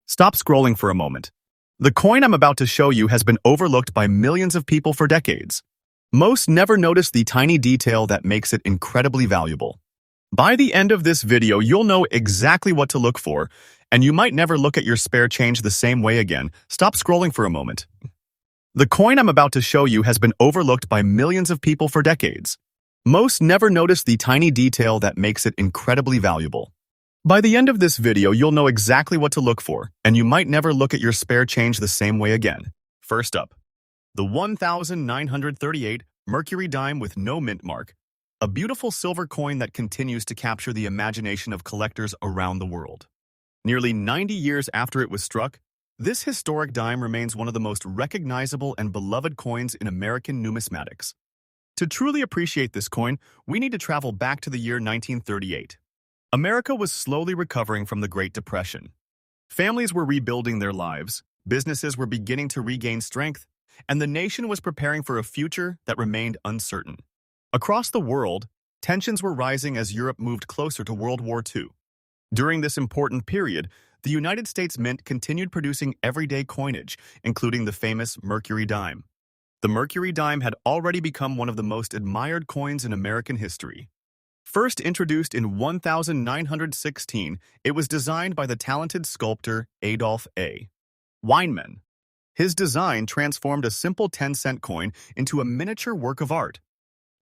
Stop scrolling for a moment. The coin I'm about to show you has been overlooked by millions of people for decades. Most never notice the tiny detail that makes it incredibly valuable. By the end of this video, you'll know exactly what to look for, and you might never look at your spare change the same way again. Stop scrolling for a moment. The coin I'm about to show you has been overlooked by millions of people for decades. Most never notice the tiny detail that makes it incredibly valuable. By the end of this video, you'll know exactly what to look for, and you might never look at your spare change the same way again. First up, the 1938 Mercury dime with no mint mark, a beautiful silver coin that continues to capture the imagination of collectors around the world. Nearly 90 years after it was struck, this historic dime remains one of the most recognizable and beloved coins in American numismatics. To truly appreciate this coin, we need to travel back to the year 1938. America was slowly recovering from the Great Depression. Families were rebuilding their lives, businesses were beginning to regain strength, and the nation was preparing for a future that remained uncertain. Across the world, tensions were rising as Europe moved closer to World War II. During this important period, the United States Mint continued producing everyday coinage, including the famous Mercury dime. The Mercury dime had already become one of the most admired coins in American history. First introduced in 1916, it was designed by the talented sculptor Adolph A. Weinman. His design transformed a simple 10-cent coin into a miniature work of art.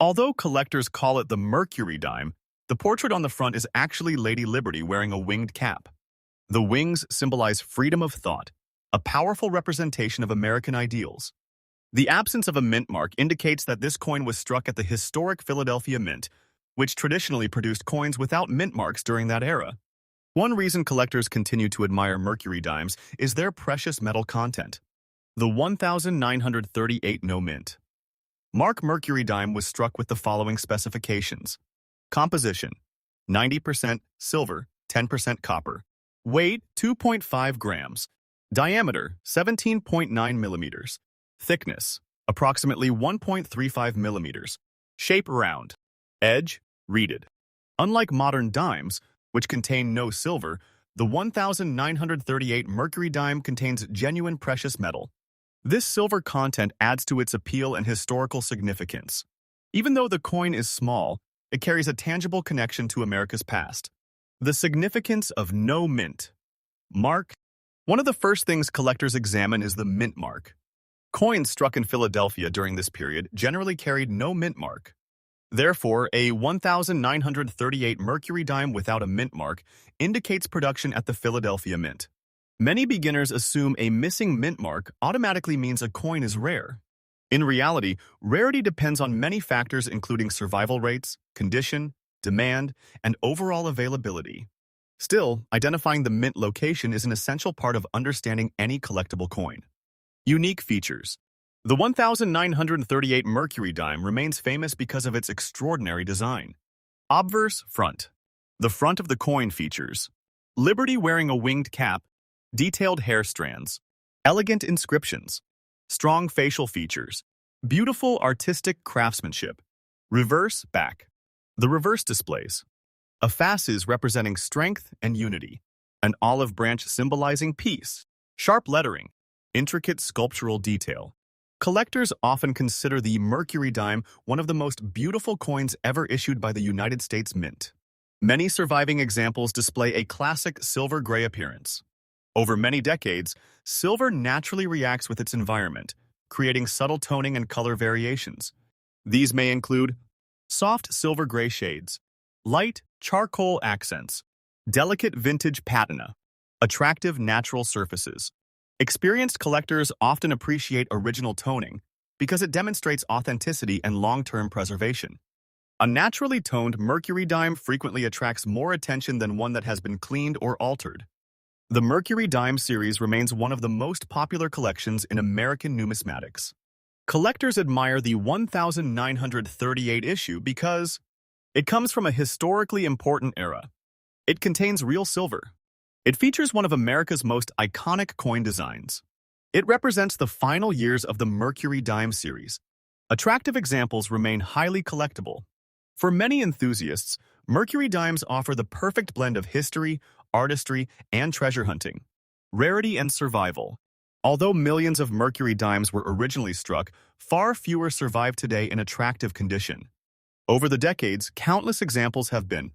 Although collectors call it the Mercury dime, the portrait on the front is actually Lady Liberty wearing a winged cap. The wings symbolize freedom of thought, a powerful representation of American ideals. The absence of a mint mark indicates that this coin was struck at the historic Philadelphia Mint, which traditionally produced coins without mint marks during that era. One reason collectors continue to admire Mercury dimes is their precious metal content. The 1938 no mint mark Mercury dime was struck with the following specifications. Composition: 90% silver, 10% copper. Weight: 2.5 grams. Diameter: 17.9 millimeters. Thickness: approximately 1.35 millimeters. Shape: round. Edge: reeded. Unlike modern dimes, which contain no silver, the 1938 Mercury dime contains genuine precious metal. This silver content adds to its appeal and historical significance. Even though the coin is small, it carries a tangible connection to America's past. The significance of no mint mark. One of the first things collectors examine is the mint mark. Coins struck in Philadelphia during this period generally carried no mint mark. Therefore, a 1938 Mercury dime without a mint mark indicates production at the Philadelphia Mint. Many beginners assume a missing mint mark automatically means a coin is rare. In reality, rarity depends on many factors including survival rates, condition, demand, and overall availability. Still, identifying the mint location is an essential part of understanding any collectible coin. Unique features. The 1938 Mercury dime remains famous because of its extraordinary design. Obverse front. The front of the coin features Liberty wearing a winged cap, detailed hair strands, elegant inscriptions, strong facial features, beautiful artistic craftsmanship. Reverse back. The reverse displays a fasces representing strength and unity, an olive branch symbolizing peace, sharp lettering, intricate sculptural detail. Collectors often consider the Mercury dime one of the most beautiful coins ever issued by the United States Mint. Many surviving examples display a classic silver-gray appearance. Over many decades, silver naturally reacts with its environment, creating subtle toning and color variations. These may include soft silver-gray shades, light charcoal accents, delicate vintage patina, attractive natural surfaces. Experienced collectors often appreciate original toning because it demonstrates authenticity and long-term preservation. A naturally toned Mercury dime frequently attracts more attention than one that has been cleaned or altered. The Mercury dime series remains one of the most popular collections in American numismatics. Collectors admire the 1938 issue because it comes from a historically important era. It contains real silver. It features one of America's most iconic coin designs. It represents the final years of the Mercury dime series. Attractive examples remain highly collectible. For many enthusiasts, Mercury dimes offer the perfect blend of history, artistry, and treasure hunting. Rarity and survival. Although millions of Mercury dimes were originally struck, far fewer survive today in attractive condition. Over the decades, countless examples have been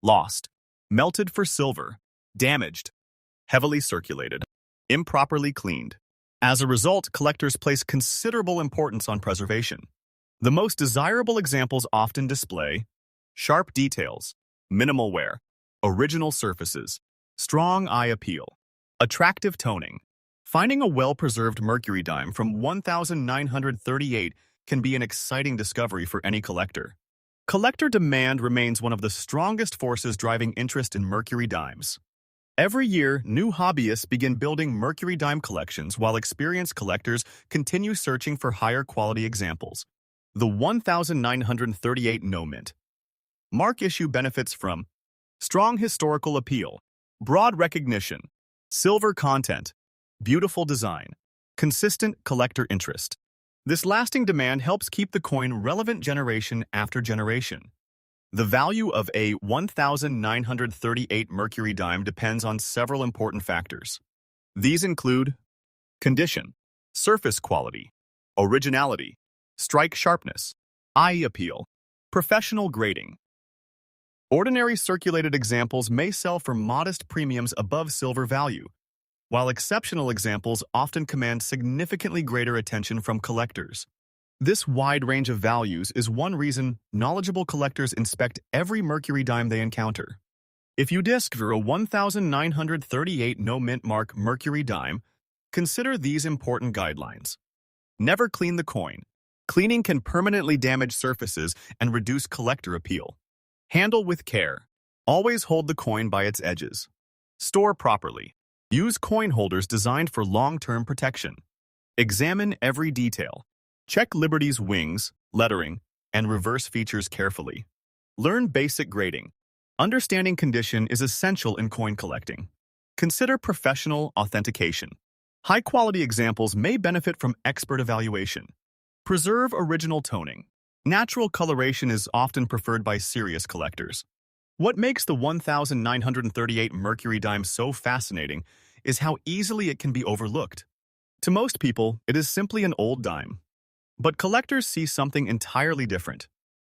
lost, melted for silver, damaged, heavily circulated, improperly cleaned. As a result, collectors place considerable importance on preservation. The most desirable examples often display sharp details, minimal wear, original surfaces, strong eye appeal, attractive toning. Finding a well-preserved Mercury dime from 1938 can be an exciting discovery for any collector. Collector demand remains one of the strongest forces driving interest in Mercury dimes. Every year, new hobbyists begin building Mercury dime collections while experienced collectors continue searching for higher quality examples. The 1938 No Mint Mark issue benefits from strong historical appeal, broad recognition, silver content, beautiful design, consistent collector interest. This lasting demand helps keep the coin relevant generation after generation. The value of a 1938 Mercury dime depends on several important factors. These include condition, surface quality, originality, strike sharpness, eye appeal, professional grading. Ordinary circulated examples may sell for modest premiums above silver value, while exceptional examples often command significantly greater attention from collectors. This wide range of values is one reason knowledgeable collectors inspect every Mercury dime they encounter. If you discover a 1938 No Mint Mark Mercury dime, consider these important guidelines. Never clean the coin. Cleaning can permanently damage surfaces and reduce collector appeal. Handle with care. Always hold the coin by its edges. Store properly. Use coin holders designed for long-term protection. Examine every detail. Check Liberty's wings, lettering, and reverse features carefully. Learn basic grading. Understanding condition is essential in coin collecting. Consider professional authentication. High-quality examples may benefit from expert evaluation. Preserve original toning. Natural coloration is often preferred by serious collectors. What makes the 1938 Mercury dime so fascinating is how easily it can be overlooked. To most people, it is simply an old dime. But collectors see something entirely different.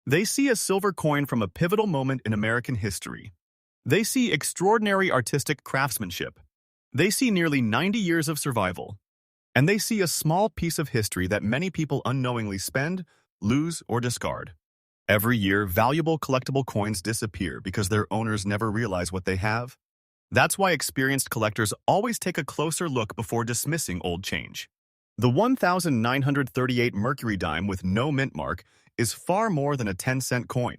They see a silver coin from a pivotal moment in American history. They see extraordinary artistic craftsmanship. They see nearly 90 years of survival. And they see a small piece of history that many people unknowingly spend, lose, or discard. Every year, valuable collectible coins disappear because their owners never realize what they have. That's why experienced collectors always take a closer look before dismissing old change. The 1938 Mercury dime with no mint mark is far more than a 10-cent coin.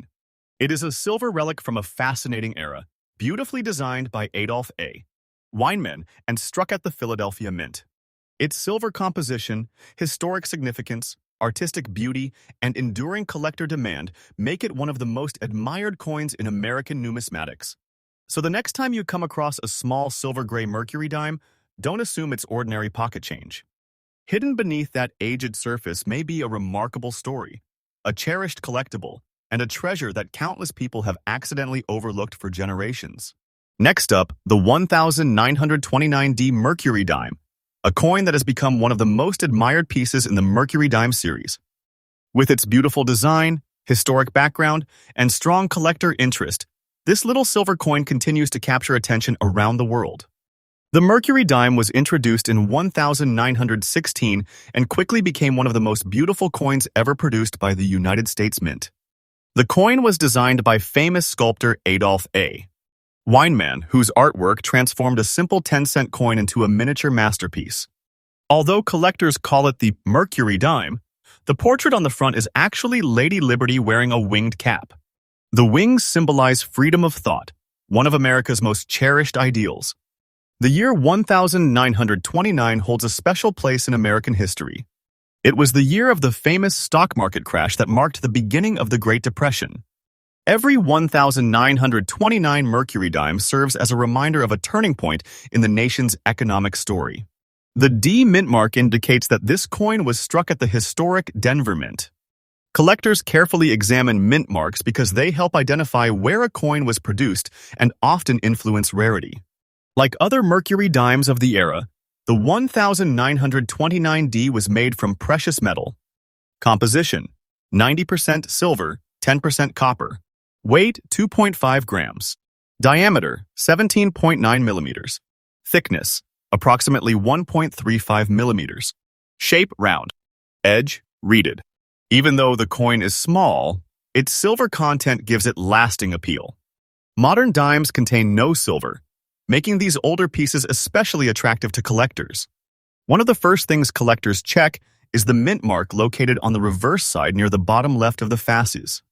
It is a silver relic from a fascinating era, beautifully designed by Adolph A. Weinman and struck at the Philadelphia Mint. Its silver composition, historic significance, artistic beauty, and enduring collector demand make it one of the most admired coins in American numismatics. So the next time you come across a small silver-gray Mercury dime, don't assume it's ordinary pocket change. Hidden beneath that aged surface may be a remarkable story, a cherished collectible, and a treasure that countless people have accidentally overlooked for generations. Next up, the 1929D Mercury dime, a coin that has become one of the most admired pieces in the Mercury dime series. With its beautiful design, historic background, and strong collector interest, this little silver coin continues to capture attention around the world. The Mercury dime was introduced in 1916 and quickly became one of the most beautiful coins ever produced by the United States Mint. The coin was designed by famous sculptor Adolph A. Weinman, whose artwork transformed a simple 10-cent coin into a miniature masterpiece. Although collectors call it the Mercury dime, the portrait on the front is actually Lady Liberty wearing a winged cap. The wings symbolize freedom of thought, one of America's most cherished ideals. The year 1929 holds a special place in American history. It was the year of the famous stock market crash that marked the beginning of the Great Depression. Every 1929 Mercury dime serves as a reminder of a turning point in the nation's economic story. The D mint mark indicates that this coin was struck at the historic Denver Mint. Collectors carefully examine mint marks because they help identify where a coin was produced and often influence rarity. Like other Mercury dimes of the era, the 1929D was made from precious metal. Composition: 90% silver, 10% copper. Weight: 2.5 grams. Diameter: 17.9 millimeters. Thickness: approximately 1.35 millimeters. Shape: round. Edge: reeded. Even though the coin is small, its silver content gives it lasting appeal. Modern dimes contain no silver, making these older pieces especially attractive to collectors. One of the first things collectors check is the mint mark located on the reverse side near the bottom left of the fasces.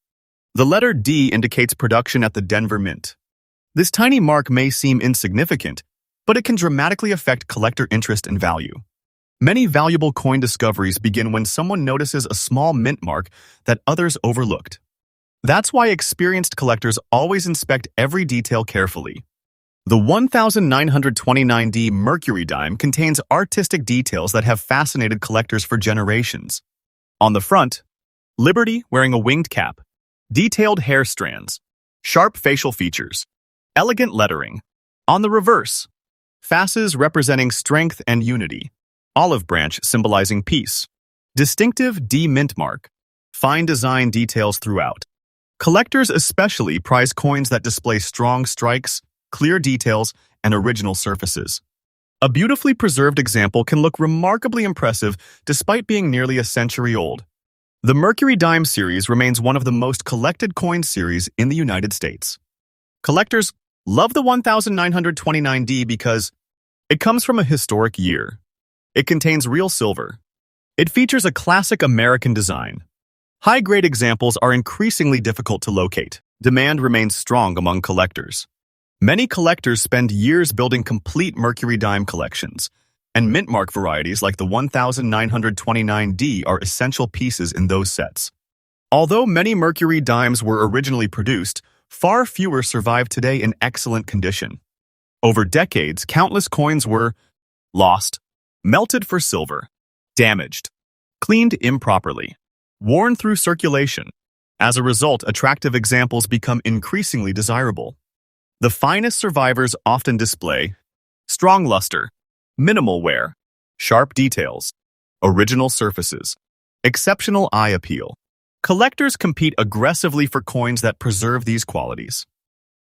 The letter D indicates production at the Denver Mint. This tiny mark may seem insignificant, but it can dramatically affect collector interest and value. Many valuable coin discoveries begin when someone notices a small mint mark that others overlooked. That's why experienced collectors always inspect every detail carefully. The 1929D Mercury dime contains artistic details that have fascinated collectors for generations. On the front, Liberty wearing a winged cap, detailed hair strands, sharp facial features, elegant lettering. On the reverse, fasces representing strength and unity, olive branch symbolizing peace, distinctive D mint mark, fine design details throughout. Collectors especially prize coins that display strong strikes, clear details, and original surfaces. A beautifully preserved example can look remarkably impressive despite being nearly a century old. The Mercury dime series remains one of the most collected coin series in the United States. Collectors love the 1929D because it comes from a historic year. It contains real silver. It features a classic American design. High-grade examples are increasingly difficult to locate. Demand remains strong among collectors. Many collectors spend years building complete Mercury dime collections, and mint mark varieties like the 1929D are essential pieces in those sets. Although many Mercury dimes were originally produced, far fewer survive today in excellent condition. Over decades, countless coins were lost, melted for silver, damaged, cleaned improperly, worn through circulation. As a result, attractive examples become increasingly desirable. The finest survivors often display strong luster, minimal wear, sharp details, original surfaces, exceptional eye appeal. Collectors compete aggressively for coins that preserve these qualities.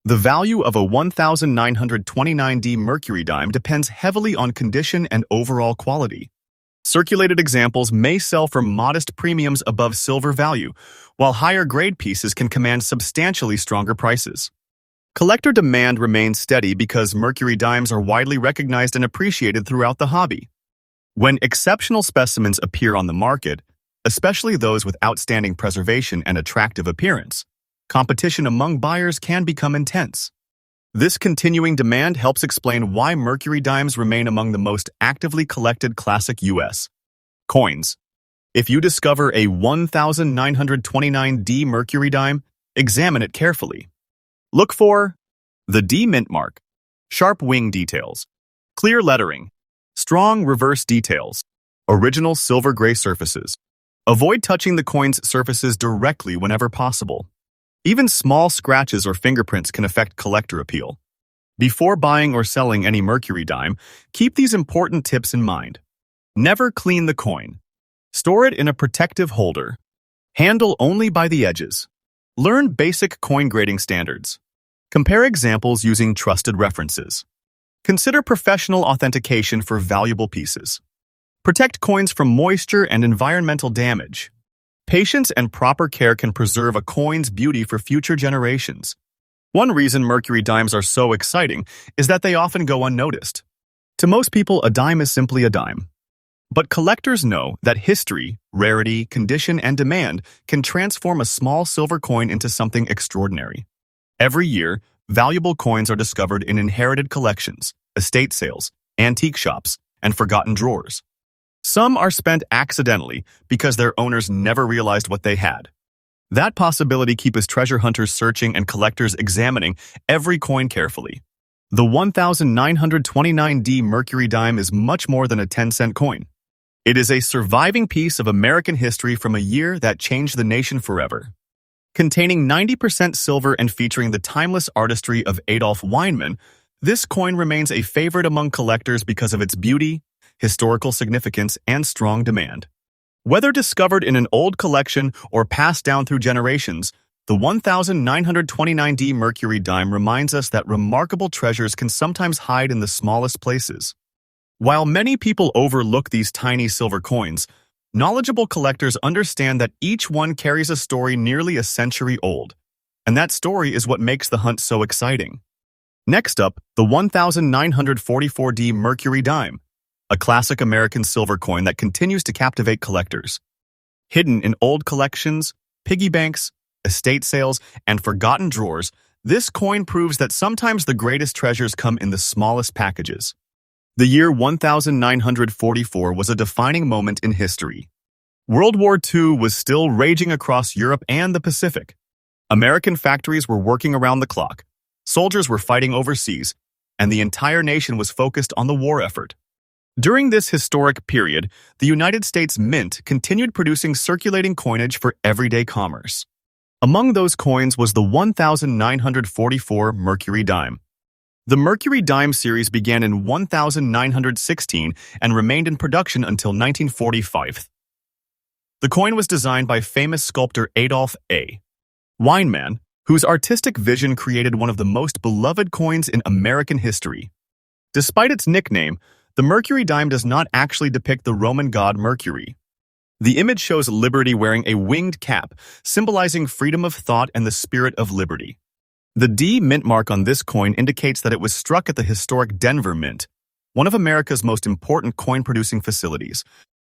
The value of a 1929D Mercury dime depends heavily on condition and overall quality. Circulated examples may sell for modest premiums above silver value, while higher-grade pieces can command substantially stronger prices. Collector demand remains steady because Mercury dimes are widely recognized and appreciated throughout the hobby. When exceptional specimens appear on the market, especially those with outstanding preservation and attractive appearance, competition among buyers can become intense. This continuing demand helps explain why Mercury dimes remain among the most actively collected classic U.S. coins. If you discover a 1929D Mercury dime, examine it carefully. Look for the D mint mark, sharp wing details, clear lettering, strong reverse details, original silver-gray surfaces. Avoid touching the coin's surfaces directly whenever possible. Even small scratches or fingerprints can affect collector appeal. Before buying or selling any Mercury dime, keep these important tips in mind. Never clean the coin. Store it in a protective holder. Handle only by the edges. Learn basic coin grading standards. Compare examples using trusted references. Consider professional authentication for valuable pieces. Protect coins from moisture and environmental damage. Patience and proper care can preserve a coin's beauty for future generations. One reason Mercury dimes are so exciting is that they often go unnoticed. To most people, a dime is simply a dime. But collectors know that history, rarity, condition, and demand can transform a small silver coin into something extraordinary. Every year, valuable coins are discovered in inherited collections, estate sales, antique shops, and forgotten drawers. Some are spent accidentally because their owners never realized what they had. That possibility keeps treasure hunters searching and collectors examining every coin carefully. The 1929D Mercury dime is much more than a 10-cent coin. It is a surviving piece of American history from a year that changed the nation forever. Containing 90% silver and featuring the timeless artistry of Adolf Weinman, This coin remains a favorite among collectors because of its beauty, historical significance, and strong demand. Whether discovered in an old collection or passed down through generations, the 1929D Mercury dime reminds us that remarkable treasures can sometimes hide in the smallest places. While many people overlook these tiny silver coins, knowledgeable collectors understand that each one carries a story nearly a century old, and that story is what makes the hunt so exciting. Next up, the 1944D Mercury dime, a classic American silver coin that continues to captivate collectors. Hidden in old collections, piggy banks, estate sales, and forgotten drawers, this coin proves that sometimes the greatest treasures come in the smallest packages. The year 1944 was a defining moment in history. World War II was still raging across Europe and the Pacific. American factories were working around the clock, soldiers were fighting overseas, and the entire nation was focused on the war effort. During this historic period, the United States Mint continued producing circulating coinage for everyday commerce. Among those coins was the 1944 Mercury dime. The Mercury dime series began in 1916 and remained in production until 1945. The coin was designed by famous sculptor Adolf A. Weinman, whose artistic vision created one of the most beloved coins in American history. Despite its nickname, the Mercury dime does not actually depict the Roman god Mercury. The image shows Liberty wearing a winged cap, symbolizing freedom of thought and the spirit of liberty. The D mint mark on this coin indicates that it was struck at the historic Denver Mint, one of America's most important coin-producing facilities.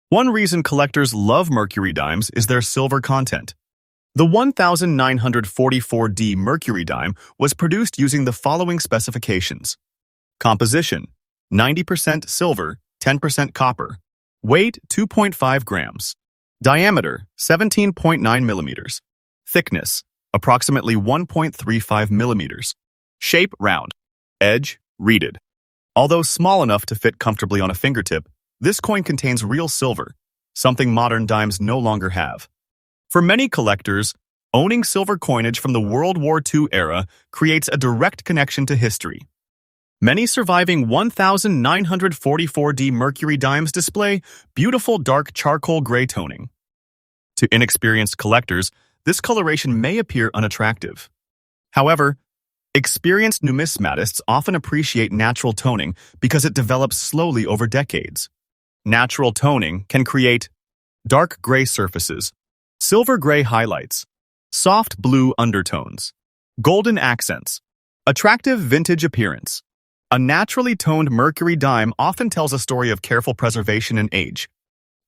One reason collectors love Mercury dimes is their silver content. The 1944D Mercury dime was produced using the following specifications. Composition: 90% silver, 10% copper. Weight: 2.5 grams. Diameter: 17.9 millimeters. Thickness: approximately 1.35 millimeters. Shape: round. Edge: reeded. Although small enough to fit comfortably on a fingertip, this coin contains real silver, something modern dimes no longer have. For many collectors, owning silver coinage from the World War II era creates a direct connection to history. Many surviving 1944D Mercury dimes display beautiful dark charcoal gray toning. To inexperienced collectors, this coloration may appear unattractive. However, experienced numismatists often appreciate natural toning because it develops slowly over decades. Natural toning can create dark gray surfaces, silver gray highlights, soft blue undertones, golden accents, attractive vintage appearance. A naturally toned Mercury dime often tells a story of careful preservation and age.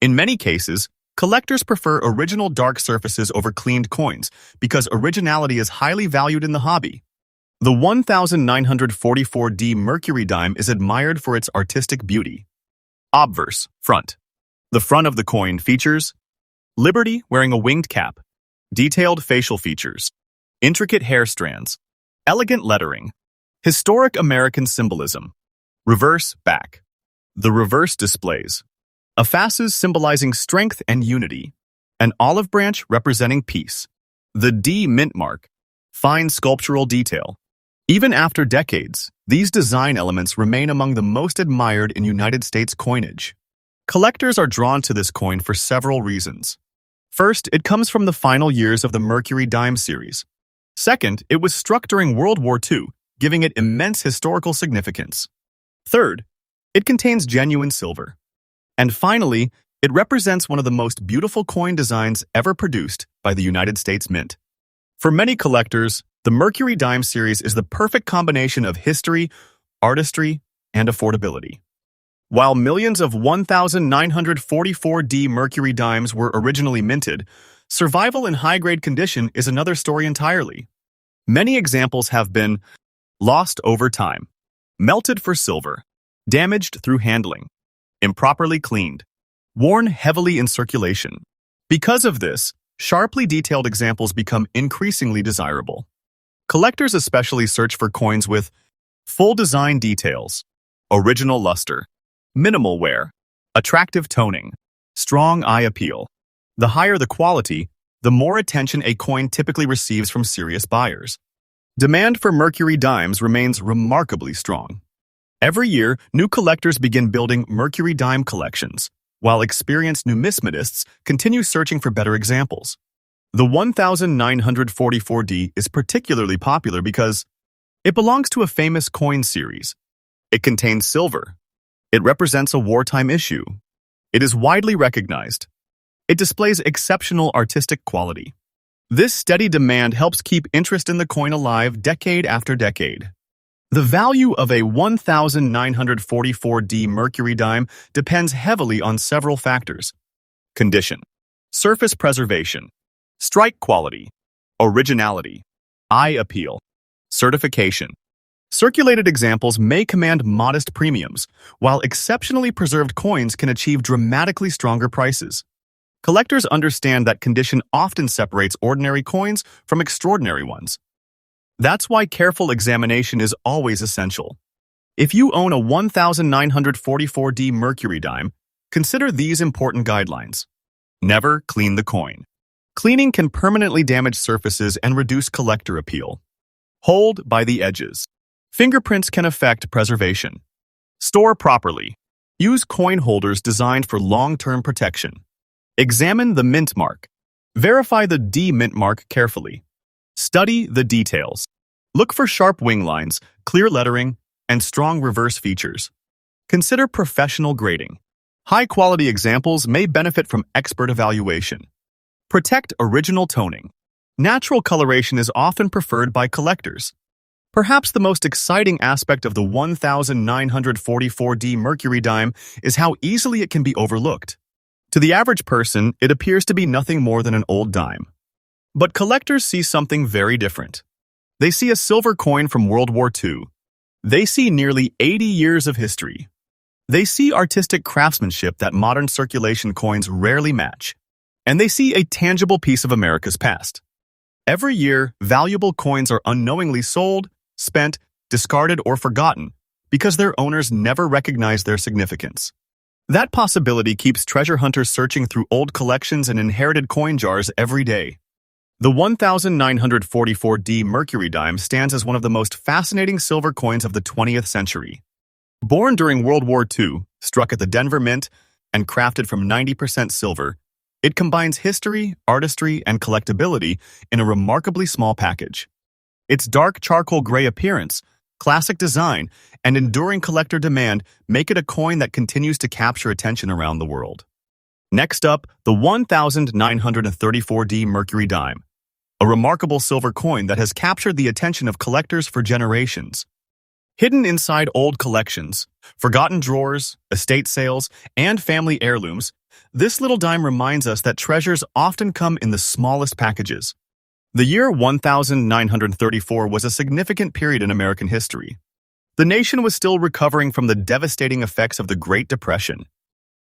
In many cases, collectors prefer original dark surfaces over cleaned coins because originality is highly valued in the hobby. The 1944D Mercury dime is admired for its artistic beauty. Obverse, front. The front of the coin features Liberty wearing a winged cap, detailed facial features, intricate hair strands, elegant lettering, historic American symbolism. Reverse, back. The reverse displays a fasces symbolizing strength and unity, an olive branch representing peace, the D mint mark, fine sculptural detail. Even after decades, these design elements remain among the most admired in United States coinage. Collectors are drawn to this coin for several reasons. First, it comes from the final years of the Mercury dime series. Second, it was struck during World War II, giving it immense historical significance. Third, it contains genuine silver. And finally, it represents one of the most beautiful coin designs ever produced by the United States Mint. For many collectors, the Mercury dime series is the perfect combination of history, artistry, and affordability. While millions of 1944D Mercury dimes were originally minted, survival in high-grade condition is another story entirely. Many examples have been lost over time, melted for silver, damaged through handling, improperly cleaned, worn heavily in circulation. Because of this, sharply detailed examples become increasingly desirable. Collectors especially search for coins with full design details, original luster, minimal wear, attractive toning, strong eye appeal. The higher the quality, the more attention a coin typically receives from serious buyers. Demand for Mercury dimes remains remarkably strong. Every year, new collectors begin building Mercury dime collections, while experienced numismatists continue searching for better examples. The 1944D is particularly popular because it belongs to a famous coin series. It contains silver. It represents a wartime issue. It is widely recognized. It displays exceptional artistic quality. This steady demand helps keep interest in the coin alive decade after decade. The value of a 1944D Mercury dime depends heavily on several factors: condition, surface preservation, strike quality, originality, eye appeal, certification. Circulated examples may command modest premiums, while exceptionally preserved coins can achieve dramatically stronger prices. Collectors understand that condition often separates ordinary coins from extraordinary ones. That's why careful examination is always essential. If you own a 1944D Mercury dime, consider these important guidelines. Never clean the coin. Cleaning can permanently damage surfaces and reduce collector appeal. Hold by the edges. Fingerprints can affect preservation. Store properly. Use coin holders designed for long-term protection. Examine the mint mark. Verify the D mint mark carefully. Study the details. Look for sharp wing lines, clear lettering, and strong reverse features. Consider professional grading. High-quality examples may benefit from expert evaluation. Protect original toning. Natural coloration is often preferred by collectors. Perhaps the most exciting aspect of the 1944D Mercury dime is how easily it can be overlooked. To the average person, it appears to be nothing more than an old dime. But collectors see something very different. They see a silver coin from World War II. They see nearly 80 years of history. They see artistic craftsmanship that modern circulation coins rarely match. And they see a tangible piece of America's past. Every year, valuable coins are unknowingly sold, spent, discarded, or forgotten because their owners never recognize their significance. That possibility keeps treasure hunters searching through old collections and inherited coin jars every day. The 1944D Mercury dime stands as one of the most fascinating silver coins of the 20th century. Born during World War II, struck at the Denver Mint, and crafted from 90% silver, it combines history, artistry, and collectability in a remarkably small package. Its dark charcoal gray appearance, classic design, and enduring collector demand make it a coin that continues to capture attention around the world. Next up, the 1934D Mercury dime, a remarkable silver coin that has captured the attention of collectors for generations. Hidden inside old collections, forgotten drawers, estate sales, and family heirlooms, this little dime reminds us that treasures often come in the smallest packages. The year 1934 was a significant period in American history. The nation was still recovering from the devastating effects of the Great Depression.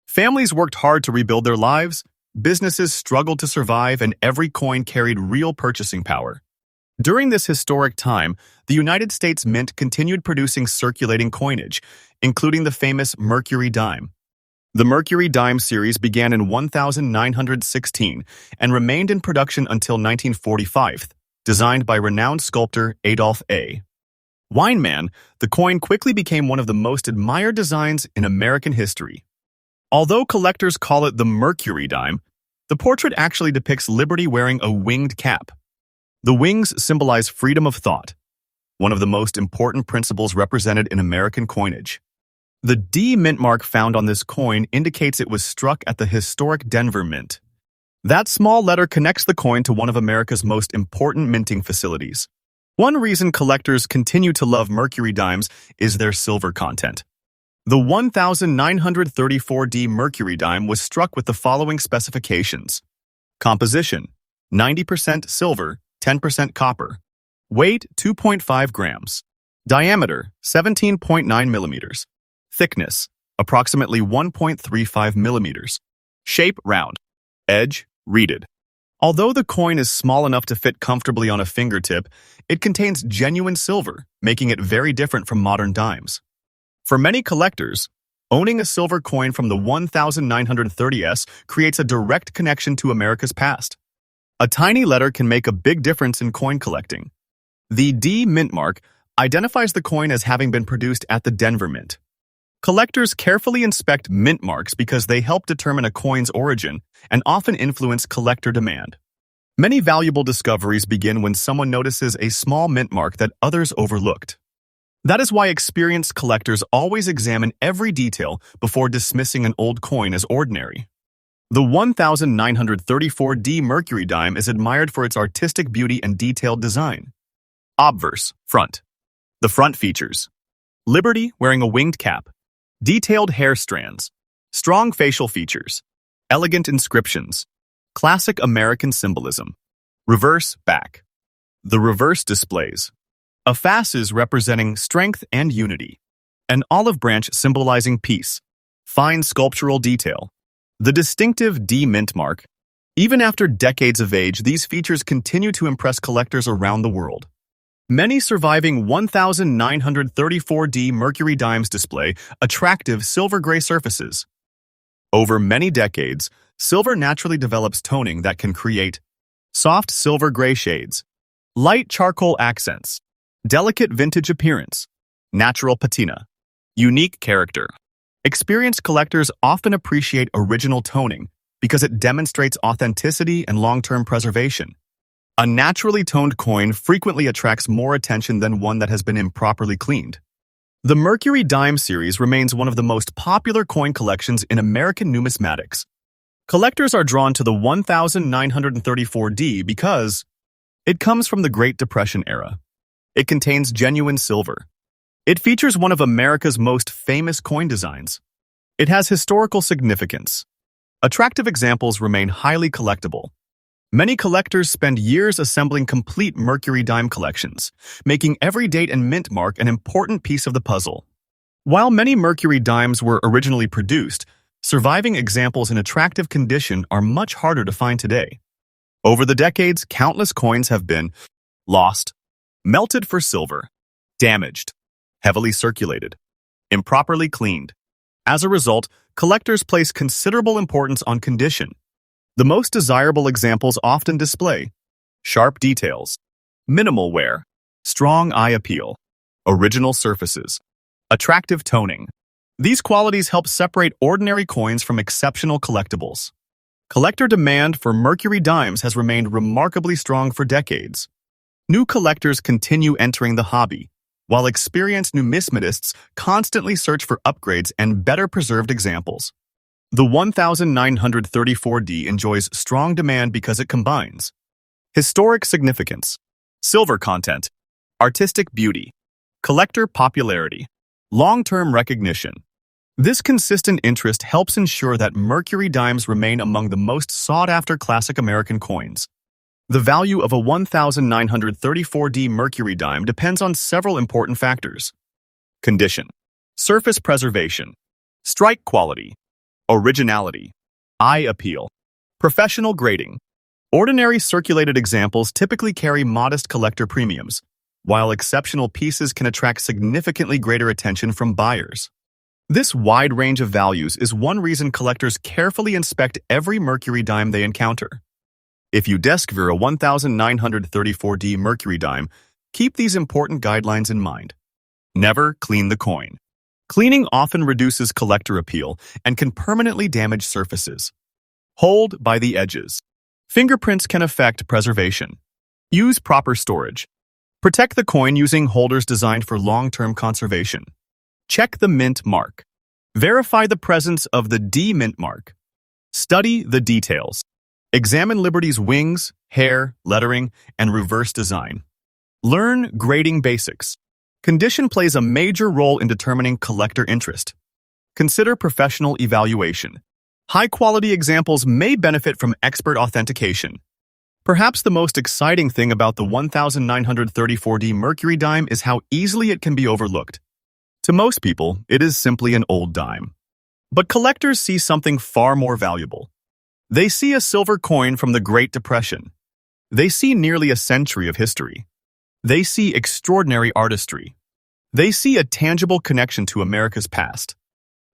Families worked hard to rebuild their lives, businesses struggled to survive, and every coin carried real purchasing power. During this historic time, the United States Mint continued producing circulating coinage, including the famous Mercury dime. The Mercury dime series began in 1916 and remained in production until 1945, designed by renowned sculptor Adolph A. Weinman, the coin quickly became one of the most admired designs in American history. Although collectors call it the Mercury dime, the portrait actually depicts Liberty wearing a winged cap. The wings symbolize freedom of thought, one of the most important principles represented in American coinage. The D mint mark found on this coin indicates it was struck at the historic Denver Mint. That small letter connects the coin to one of America's most important minting facilities. One reason collectors continue to love Mercury dimes is their silver content. The 1934D Mercury dime was struck with the following specifications. Composition: 90% silver, 10% copper. Weight: 2.5 grams. Diameter: 17.9 millimeters. Thickness: approximately 1.35 millimeters. Shape: round. Edge: reeded. Although the coin is small enough to fit comfortably on a fingertip, it contains genuine silver, making it very different from modern dimes. For many collectors, owning a silver coin from the 1930s creates a direct connection to America's past. A tiny letter can make a big difference in coin collecting. The D mint mark identifies the coin as having been produced at the Denver Mint. Collectors carefully inspect mint marks because they help determine a coin's origin and often influence collector demand. Many valuable discoveries begin when someone notices a small mint mark that others overlooked. That is why experienced collectors always examine every detail before dismissing an old coin as ordinary. The 1934D Mercury dime is admired for its artistic beauty and detailed design. Obverse, front. The front features: Liberty wearing a winged cap, detailed hair strands, strong facial features, elegant inscriptions, classic American symbolism. Reverse, back. The reverse displays a fasces representing strength and unity, an olive branch symbolizing peace, fine sculptural detail. The distinctive D mint mark. Even after decades of age, these features continue to impress collectors around the world. Many surviving 1934D Mercury dimes display attractive silver-gray surfaces. Over many decades, silver naturally develops toning that can create soft silver-gray shades, light charcoal accents, delicate vintage appearance, natural patina, unique character. Experienced collectors often appreciate original toning because it demonstrates authenticity and long-term preservation. A naturally toned coin frequently attracts more attention than one that has been improperly cleaned. The Mercury dime series remains one of the most popular coin collections in American numismatics. Collectors are drawn to the 1934D because it comes from the Great Depression era. It contains genuine silver. It features one of America's most famous coin designs. It has historical significance. Attractive examples remain highly collectible. Many collectors spend years assembling complete Mercury dime collections, making every date and mint mark an important piece of the puzzle. While many Mercury dimes were originally produced, surviving examples in attractive condition are much harder to find today. Over the decades, countless coins have been lost, melted for silver, damaged, heavily circulated, improperly cleaned. As a result, collectors place considerable importance on condition. The most desirable examples often display sharp details, minimal wear, strong eye appeal, original surfaces, attractive toning. These qualities help separate ordinary coins from exceptional collectibles. Collector demand for Mercury dimes has remained remarkably strong for decades. New collectors continue entering the hobby, while experienced numismatists constantly search for upgrades and better preserved examples. The 1934D enjoys strong demand because it combines historic significance, silver content, artistic beauty, collector popularity, long-term recognition. This consistent interest helps ensure that Mercury dimes remain among the most sought-after classic American coins. The value of a 1934D Mercury dime depends on several important factors: condition, surface preservation, strike quality, originality, eye appeal, professional grading. Ordinary circulated examples typically carry modest collector premiums, while exceptional pieces can attract significantly greater attention from buyers. This wide range of values is one reason collectors carefully inspect every Mercury dime they encounter. If you desk view a 1934D Mercury dime, keep these important guidelines in mind. Never clean the coin. Cleaning often reduces collector appeal and can permanently damage surfaces. Hold by the edges. Fingerprints can affect preservation. Use proper storage. Protect the coin using holders designed for long-term conservation. Check the mint mark. Verify the presence of the D mint mark. Study the details. Examine Liberty's wings, hair, lettering, and reverse design. Learn grading basics. Condition plays a major role in determining collector interest. Consider professional evaluation. High-quality examples may benefit from expert authentication. Perhaps the most exciting thing about the 1934D Mercury dime is how easily it can be overlooked. To most people, it is simply an old dime. But collectors see something far more valuable. They see a silver coin from the Great Depression. They see nearly a century of history. They see extraordinary artistry. They see a tangible connection to America's past.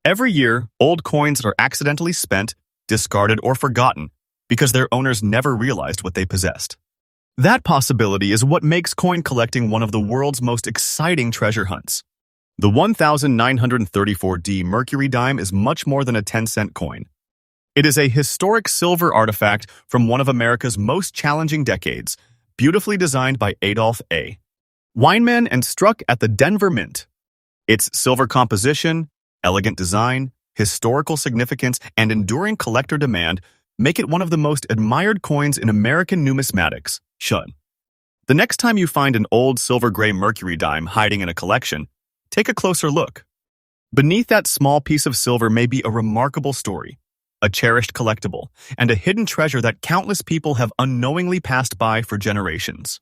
Every year, old coins are accidentally spent, discarded, or forgotten because their owners never realized what they possessed. That possibility is what makes coin collecting one of the world's most exciting treasure hunts. The 1934D Mercury dime is much more than a 10-cent coin. It is a historic silver artifact from one of America's most challenging decades, beautifully designed by Adolph A. Weinman and struck at the Denver Mint. Its silver composition, elegant design, historical significance, and enduring collector demand make it one of the most admired coins in American numismatics. Shun. The next time you find an old silver-gray Mercury dime hiding in a collection, take a closer look. Beneath that small piece of silver may be a remarkable story, a cherished collectible, and a hidden treasure that countless people have unknowingly passed by for generations.